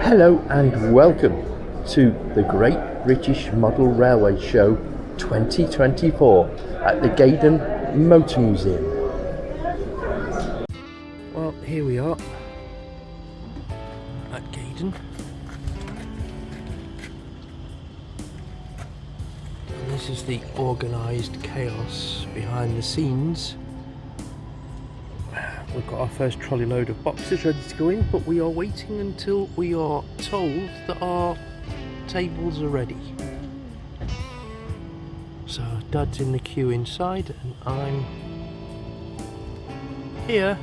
Hello and welcome to the Great British Model Railway Show 2024 at the Gaydon Motor Museum. Well, here we are at Gaydon. And this is the organised chaos behind the scenes. We've got our first trolley load of boxes ready to go in, but we are waiting until we are told that our tables are ready. So Dad's in the queue inside and I'm here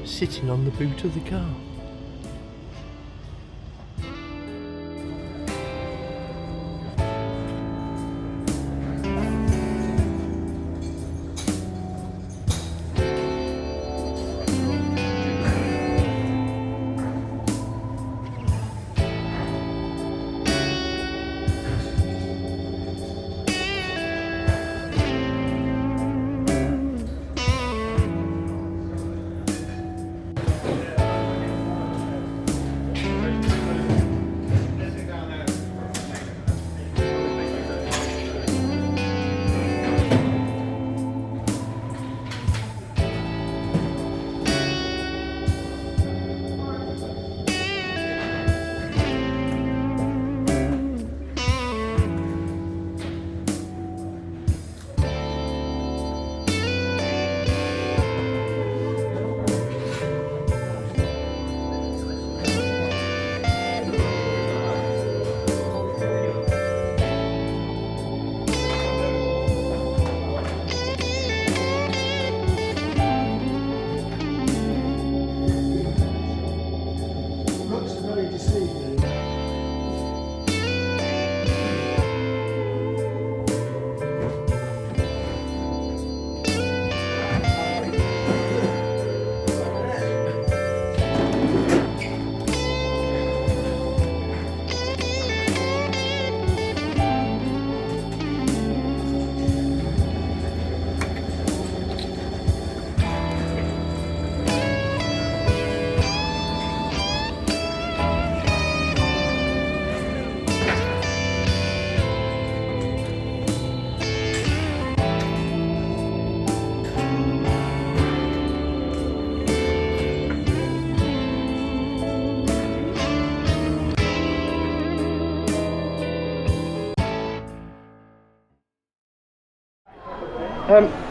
sitting on the boot of the car.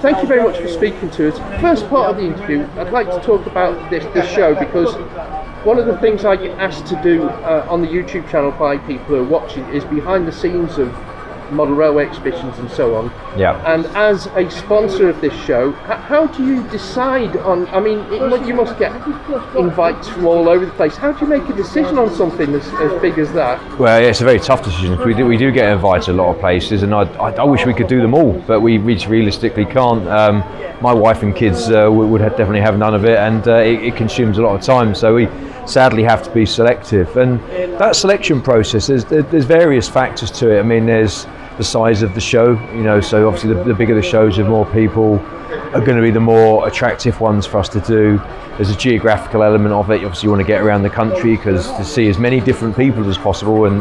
Thank you very much for speaking to us. First part of the interview, I'd like to talk about this show because one of the things I get asked to do on the YouTube channel by people who are watching is behind the scenes of model railway exhibitions and so on. Yeah. And as a sponsor of this show, how do you decide on, I mean, you must get invites from all over the place. How do you make a decision on something as big as that? Well, yeah, it's a very tough decision. We do get invited to a lot of places, and I wish we could do them all, but we realistically can't. My wife and kids would definitely have none of it, and it consumes a lot of time, so we sadly have to be selective. And that selection process, there's various factors to it. I mean, there's the size of the show, so obviously the bigger the shows, the more people are going to be the more attractive ones for us to do. There's a geographical element of it. Obviously you want to get around the country because to see as many different people as possible and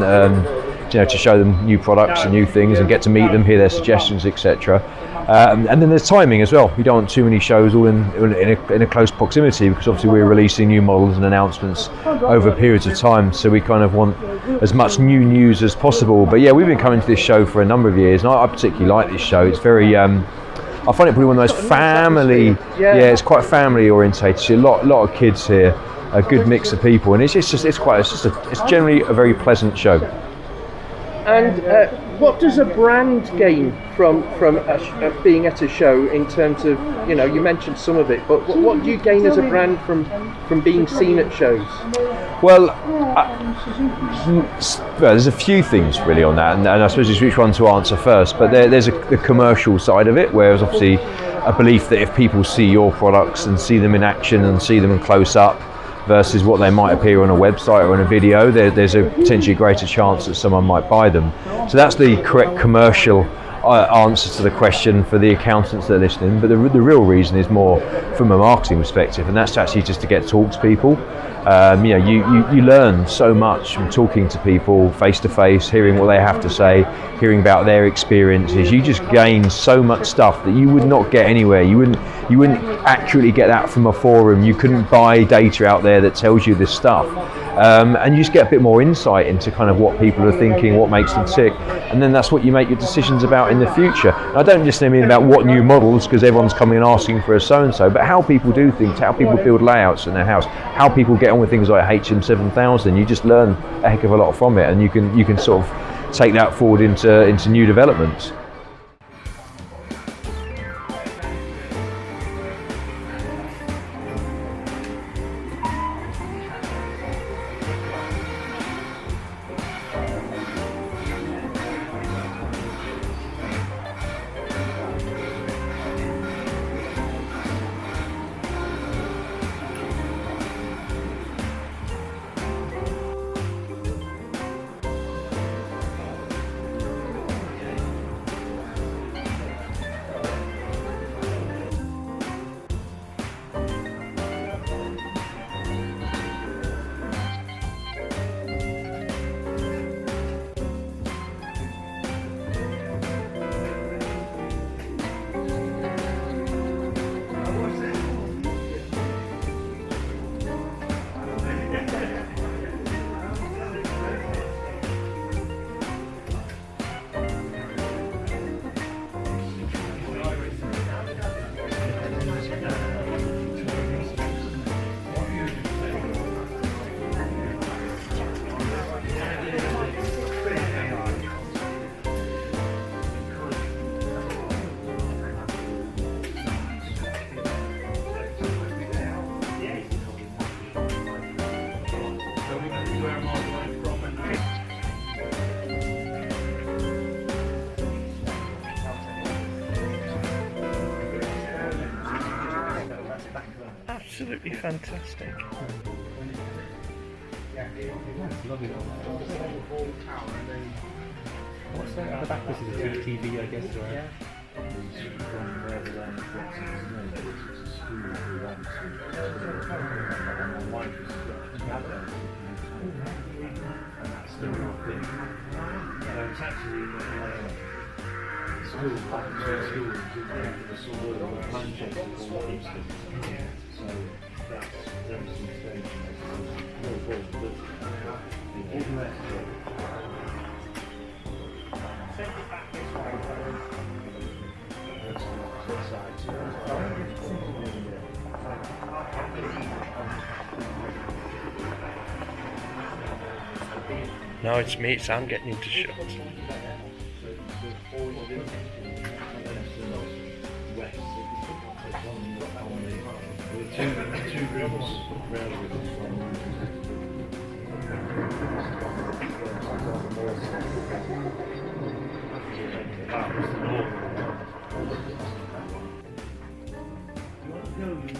to show them new products and new things and get to meet them, hear their suggestions, etc. And then there's timing as well. We don't want too many shows all in a close proximity because obviously we're releasing new models and announcements over periods of time, so we kind of want as much new news as possible. But yeah, we've been coming to this show for a number of years, and I particularly like this show. It's very I find it probably one of those family, it's quite family orientated. So a lot of kids here, a good mix of people, and it's generally a very pleasant show. And what does a brand gain from being at a show in terms of, you mentioned some of it, but what do you gain as a brand from being seen at shows? Well, there's a few things really on that, and I suppose it's which one to answer first, but there's the commercial side of it, whereas obviously a belief that if people see your products and see them in action and see them in close up, versus what they might appear on a website or in a video, there's a potentially greater chance that someone might buy them. So that's the correct commercial answers to the question for the accountants that are listening, but the real reason is more from a marketing perspective, and that's actually just to get to talk to people. You learn so much from talking to people face to face, hearing what they have to say, hearing about their experiences. You just gain so much stuff that you would not get anywhere. You wouldn't accurately get that from a forum. You couldn't buy data out there that tells you this stuff. And you just get a bit more insight into kind of what people are thinking, what makes them tick, and then that's what you make your decisions about in the future. And I don't just mean about what new models, because everyone's coming and asking for a so-and-so, but how people do things, how people build layouts in their house, how people get on with things like HM7000. You just learn a heck of a lot from it, and you can sort of take that forward into new developments. Absolutely fantastic. What's that at the back? This is a TV, I guess, right? It's actually school, Manchester, so that's some stage. No, it's me, so I'm getting into shots.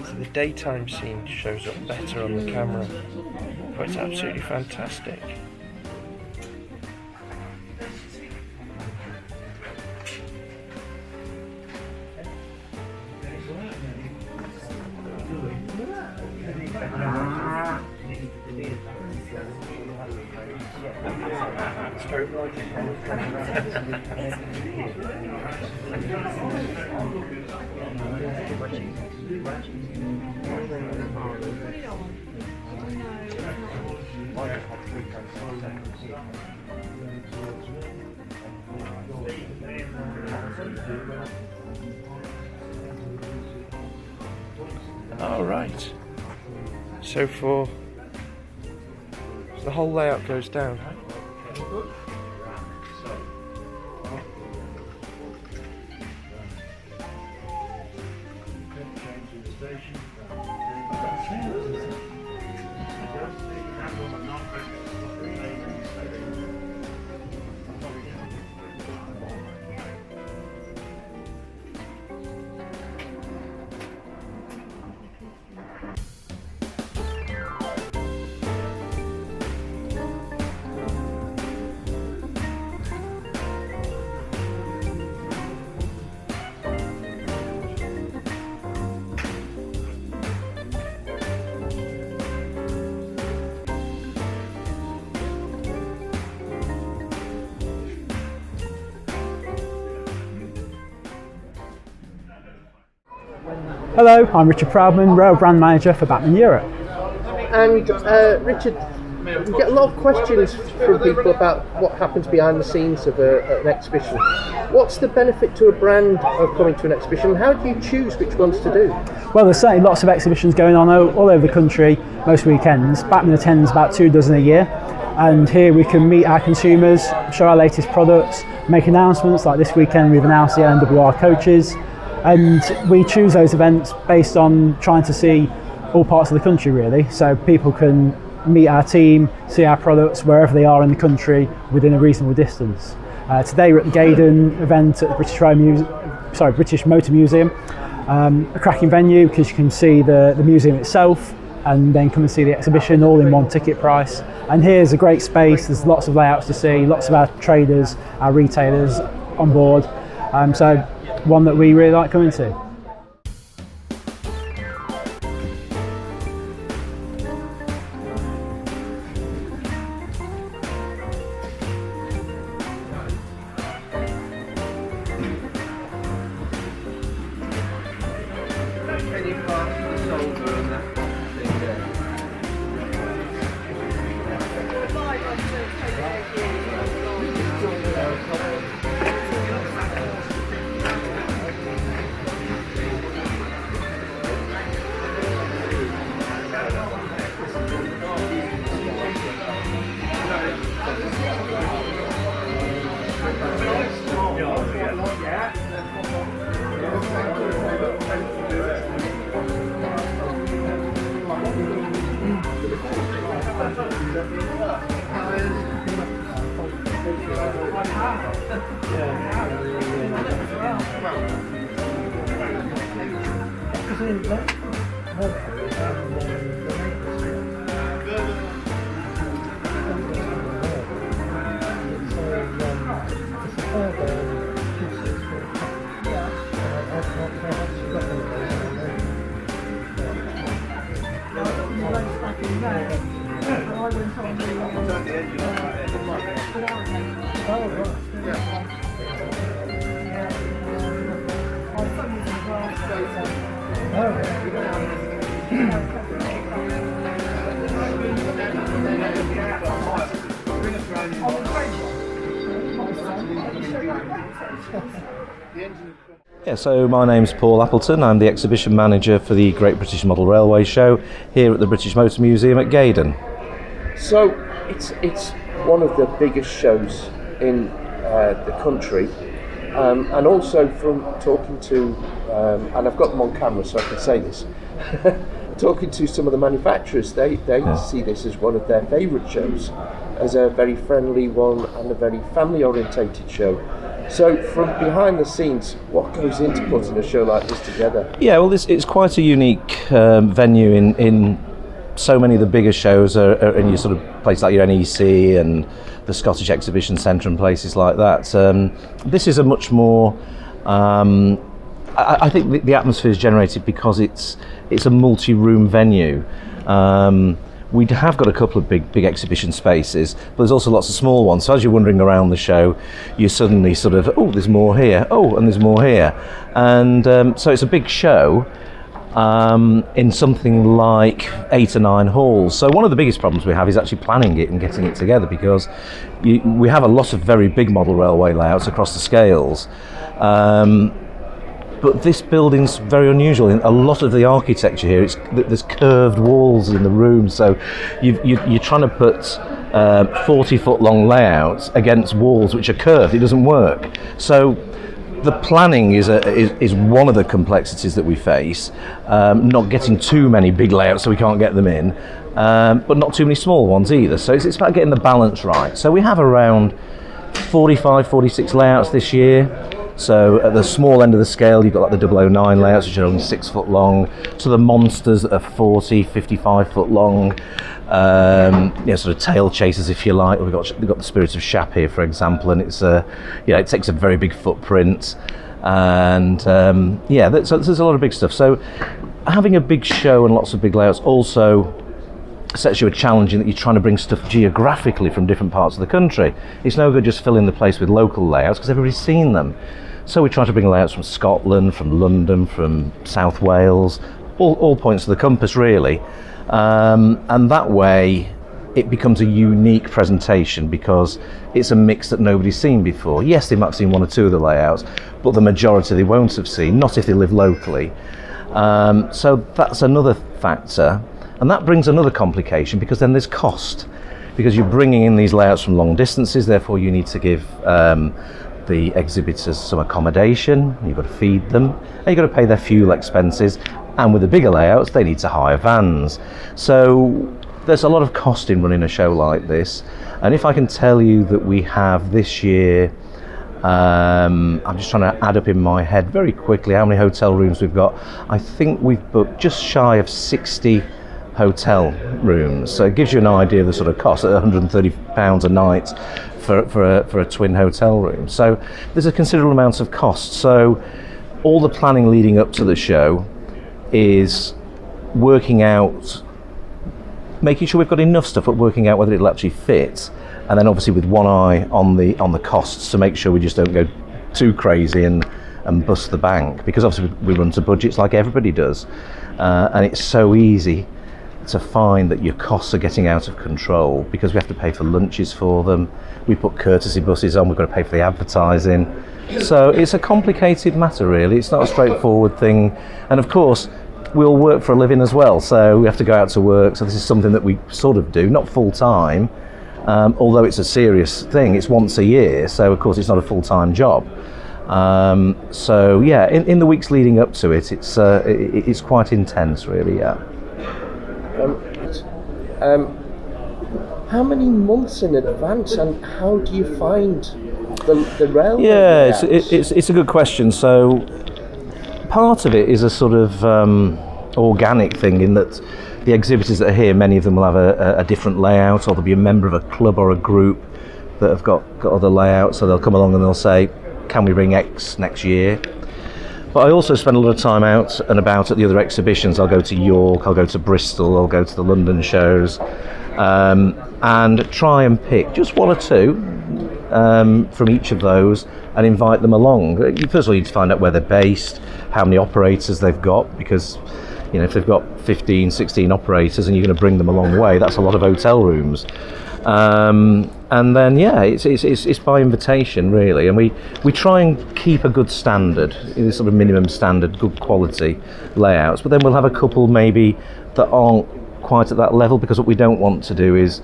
So the daytime scene shows up better on the camera, but it's absolutely fantastic. All right. So the whole layout goes down. Hello, I'm Richard Proudman, Rail Brand Manager for Bachmann Europe. And Richard, we get a lot of questions from people about what happens behind the scenes of an exhibition. What's the benefit to a brand of coming to an exhibition? How do you choose which ones to do? Well, there's certainly lots of exhibitions going on all over the country, most weekends. Bachmann attends about 24 a year, and here we can meet our consumers, show our latest products, make announcements. Like this weekend we've announced the LNWR coaches, and we choose those events based on trying to see all parts of the country really, so people can meet our team, see our products wherever they are in the country within a reasonable distance. Today we're at the Gaydon event at the British Motor Museum, a cracking venue because you can see the museum itself and then come and see the exhibition all in one ticket price. And here's a great space, there's lots of layouts to see, lots of our traders, our retailers on board, so one that we really like coming to. Yeah, so my name's Paul Appleton. I'm the exhibition manager for the Great British Model Railway Show here at the British Motor Museum at Gaydon. So it's one of the biggest shows in the country, and also from talking to, and I've got them on camera so I can say this, talking to some of the manufacturers, they see this as one of their favourite shows, as a very friendly one and a very family orientated show. So from behind the scenes, what goes into putting a show like this together? Yeah, well, it's quite a unique venue in so many of the bigger shows are in your sort of places like your NEC and the Scottish Exhibition Centre and places like that. This is a much more, I think the atmosphere is generated because it's a multi-room venue. We have got a couple of big exhibition spaces, but there's also lots of small ones. So as you're wandering around the show, you suddenly sort of, oh, there's more here. Oh, and there's more here. And so it's a big show in something like 8 or 9 halls. So one of the biggest problems we have is actually planning it and getting it together, because we have a lot of very big model railway layouts across the scales. But this building's very unusual. In a lot of the architecture here, there's curved walls in the room, so you're trying to put 40-foot long layouts against walls which are curved. It doesn't work. So the planning is one of the complexities that we face. Not getting too many big layouts so we can't get them in, but not too many small ones either. So it's about getting the balance right. So we have around 45, 46 layouts this year. So at the small end of the scale, you've got like the 009 layouts, which are only 6 foot long, to the monsters that are 40, 55 foot long, sort of tail chasers, if you like. We've got the Spirit of Shap here, for example, and it's it takes a very big footprint, and so there's a lot of big stuff. So having a big show and lots of big layouts also sets you a challenge in that you're trying to bring stuff geographically from different parts of the country. It's no good just filling the place with local layouts because everybody's seen them. So we try to bring layouts from Scotland, from London, from South Wales, all points of the compass really. And that way it becomes a unique presentation because it's a mix that nobody's seen before. Yes, they might have seen one or two of the layouts, but the majority they won't have seen, not if they live locally. So that's another factor. And that brings another complication because then there's cost. Because you're bringing in these layouts from long distances, therefore you need to give the exhibitors some accommodation, you've got to feed them, and you've got to pay their fuel expenses. And with the bigger layouts, they need to hire vans. So there's a lot of cost in running a show like this. And if I can tell you that we have this year, I'm just trying to add up in my head very quickly how many hotel rooms we've got. I think we've booked just shy of 60 hotel rooms. So it gives you an idea of the sort of cost at £130 a night for a twin hotel room. So there's a considerable amount of cost. So all the planning leading up to the show is working out, making sure we've got enough stuff, but working out whether it'll actually fit, and then obviously with one eye on the costs to make sure we just don't go too crazy and bust the bank, because obviously we run to budgets like everybody does, and it's so easy to find that your costs are getting out of control because we have to pay for lunches for them, we put courtesy buses on, we've got to pay for the advertising. So it's a complicated matter really, it's not a straightforward thing, and of course we all work for a living as well, so we have to go out to work, so this is something that we sort of do, not full time, although it's a serious thing, it's once a year, so of course it's not a full-time job. So yeah, in the weeks leading up to it, it's quite intense really, yeah. How many months in advance, and how do you find the railway? Yeah, it's a good question. So part of it is a sort of organic thing in that the exhibitors that are here, many of them will have a different layout, or there'll be a member of a club or a group that have got other layouts, so they'll come along and they'll say, can we bring X next year? But I also spend a lot of time out and about at the other exhibitions. I'll go to York, I'll go to Bristol, I'll go to the London shows, and try and pick just one or two from each of those and invite them along. First of all, you need to find out where they're based, how many operators they've got, because you know, if they've got 15, 16 operators and you're going to bring them a long way, that's a lot of hotel rooms. And then yeah, it's by invitation really, and we try and keep a good standard, this sort of minimum standard, good quality layouts, but then we'll have a couple maybe that aren't quite at that level, because what we don't want to do is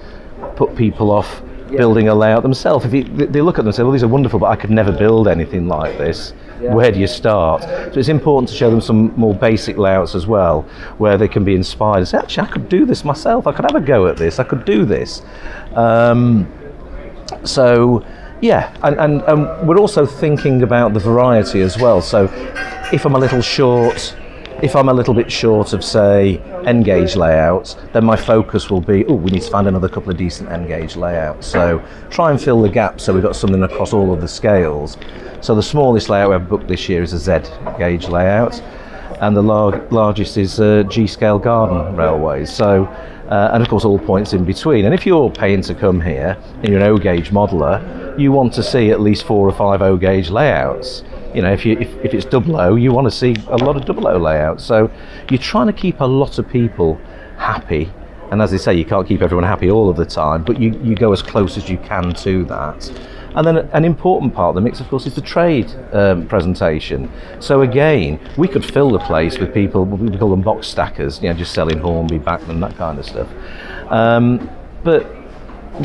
put people off building a layout themselves. If they look at them and say, well, these are wonderful, but I could never build anything like this. Where do you start? So it's important to show them some more basic layouts as well, where they can be inspired and say, actually I could do this myself, I could have a go at this, I could do this. So yeah, and we're also thinking about the variety as well. So if I'm a little bit short of, say, N-gauge layouts, then my focus will be, we need to find another couple of decent N-gauge layouts. So try and fill the gap so we've got something across all of the scales. So the smallest layout we've booked this year is a Z-gauge layout, and the largest is G-scale garden railways. So, and of course all points in between. And if you're paying to come here and you're an O-gauge modeller, you want to see at least 4 or 5 O-gauge layouts. You know, if it's double O, you want to see a lot of double O layouts. So you're trying to keep a lot of people happy. And as they say, you can't keep everyone happy all of the time, but you go as close as you can to that. And then an important part of the mix, of course, is the trade presentation. So again, we could fill the place with people, we call them box stackers, you know, just selling Hornby, Bachmann, that kind of stuff. But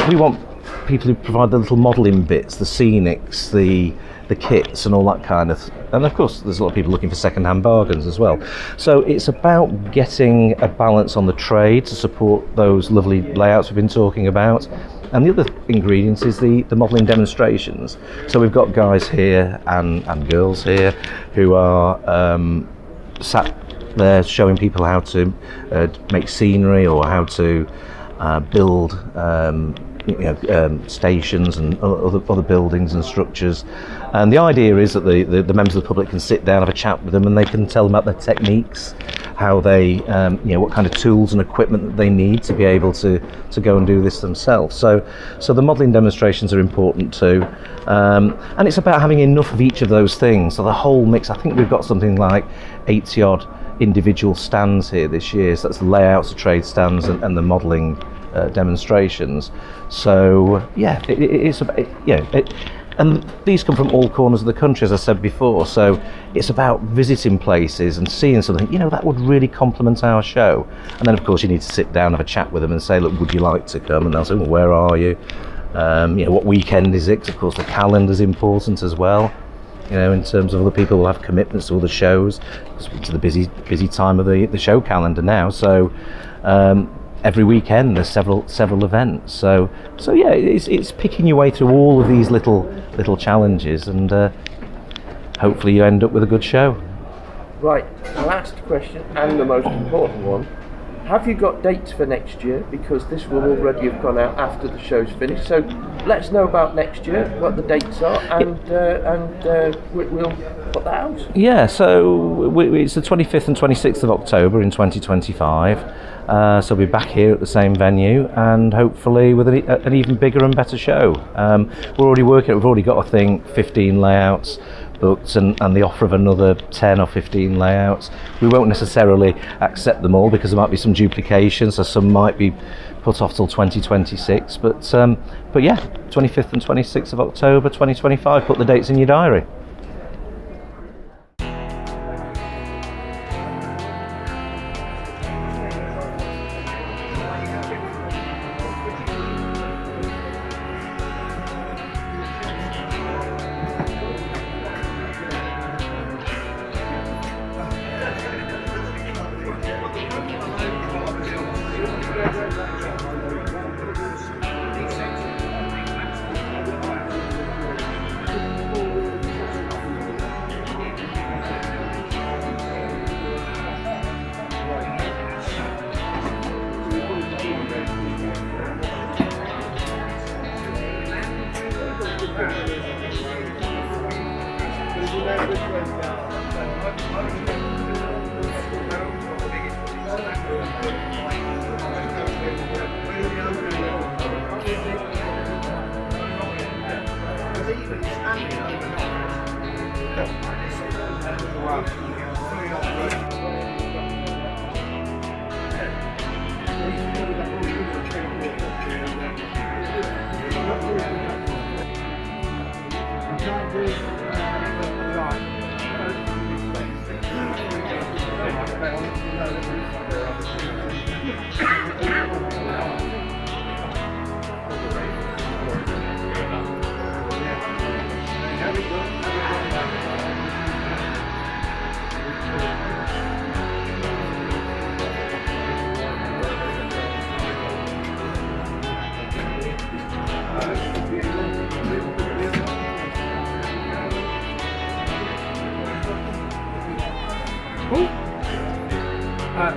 we want people who provide the little modelling bits, the scenics, the kits and all that kind of and of course there's a lot of people looking for second-hand bargains as well. So it's about getting a balance on the trade to support those lovely layouts we've been talking about. And the other ingredient is the modelling demonstrations. So we've got guys here and girls here who are sat there showing people how to make scenery or how to build stations and other buildings and structures. And the idea is that the members of the public can sit down, have a chat with them, and they can tell them about their techniques how they, what kind of tools and equipment that they need to be able to go and do this themselves. So the modelling demonstrations are important too, and it's about having enough of each of those things. So the whole mix. I think we've got something like 80 odd individual stands here this year. So that's the layouts of trade stands and the modelling demonstrations. So yeah, it's about and these come from all corners of the country, as I said before. So it's about visiting places and seeing something that would really complement our show. And then of course you need to sit down, have a chat with them, and say, look, would you like to come? And they'll say, well, where are you? What weekend is it? 'Cause of course the calendar's important as well. In terms of other people will have commitments to other shows. It's the busy time of the show calendar now. So every weekend there's several events. So yeah, it's picking your way through all of these little challenges, and hopefully you end up with a good show. Right, last question, and the most important one. Have you got dates for next year? Because this will already have gone out after the show's finished. So let us know about next year, what the dates are, and we'll put that out. Yeah, so it's the 25th and 26th of October in 2025. So we'll be back here at the same venue, and hopefully with an even bigger and better show. We're already working. We've already got, I think, 15 layouts booked, and the offer of another 10 or 15 layouts. We won't necessarily accept them all because there might be some duplication, so some might be put off till 2026. But yeah, 25th and 26th of October 2025. Put the dates in your diary.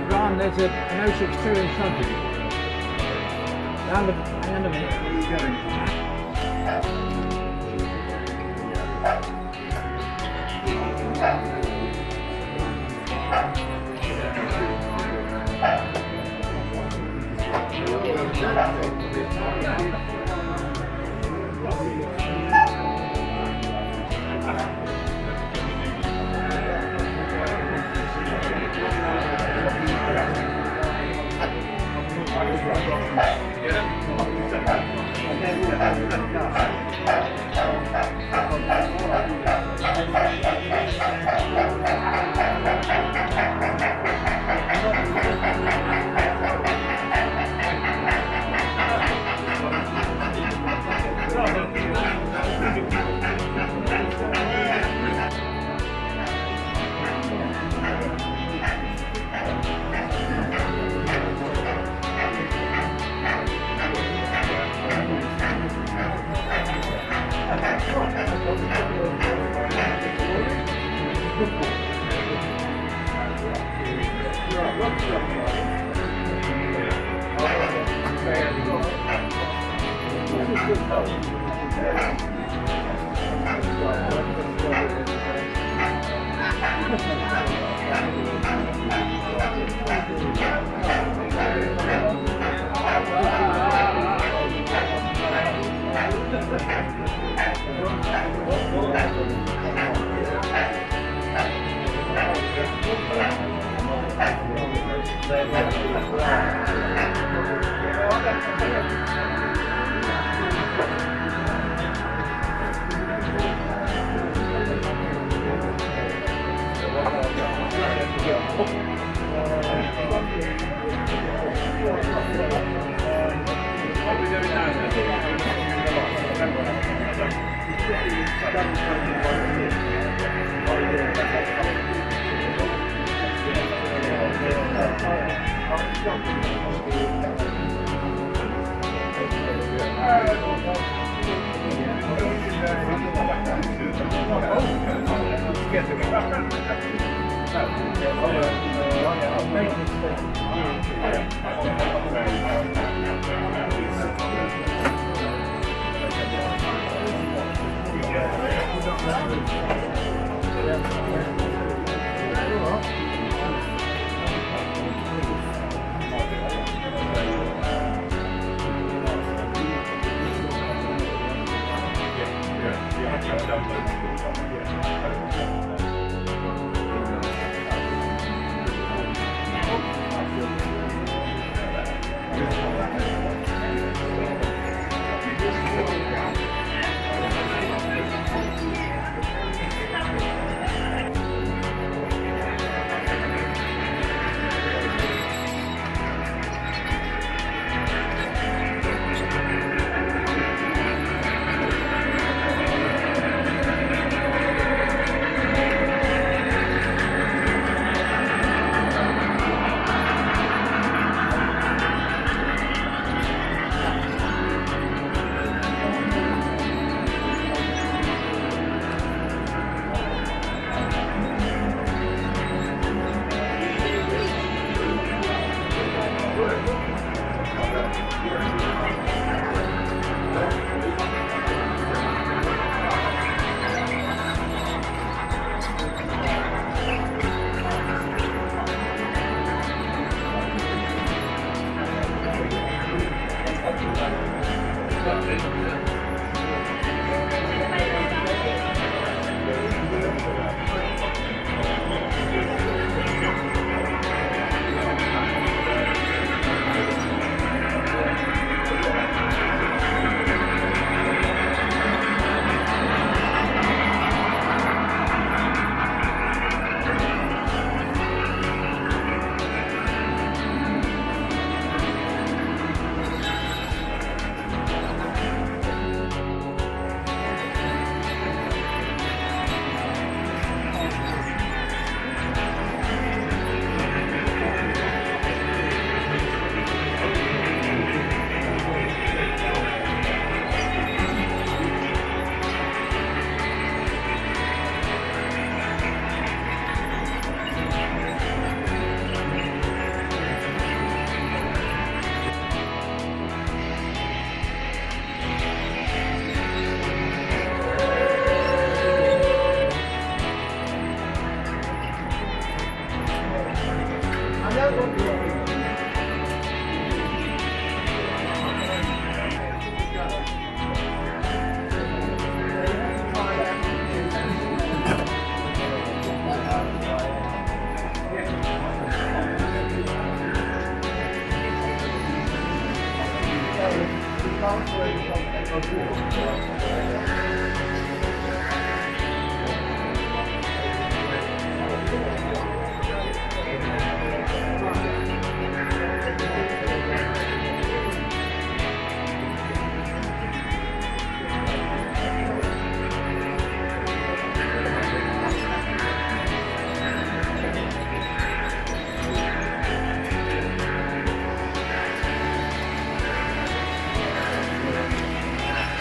Ron, there's an 062 in front of you. Hang on a minute. Where are you going?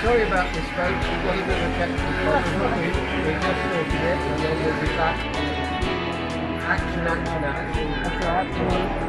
Sorry about this, folks. We've got a bit of a technical problem. We just sorted it, and then we'll be back. Action, action, action. That's all right.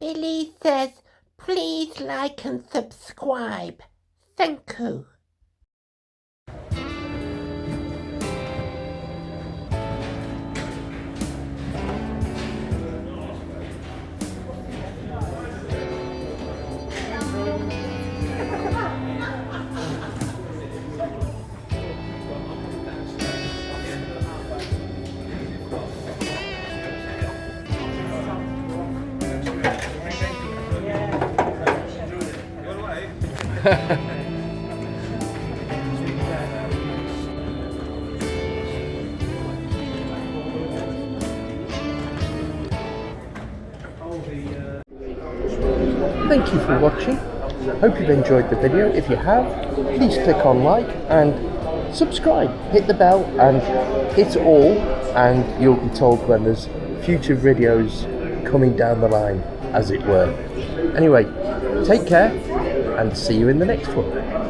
Billy says, please like and subscribe. Thank you. Thank you for watching. Hope you've enjoyed the video. If you have, please click on like and subscribe. Hit the bell and hit all, and you'll be told when there's future videos coming down the line, as it were. Anyway, take care and see you in the next one.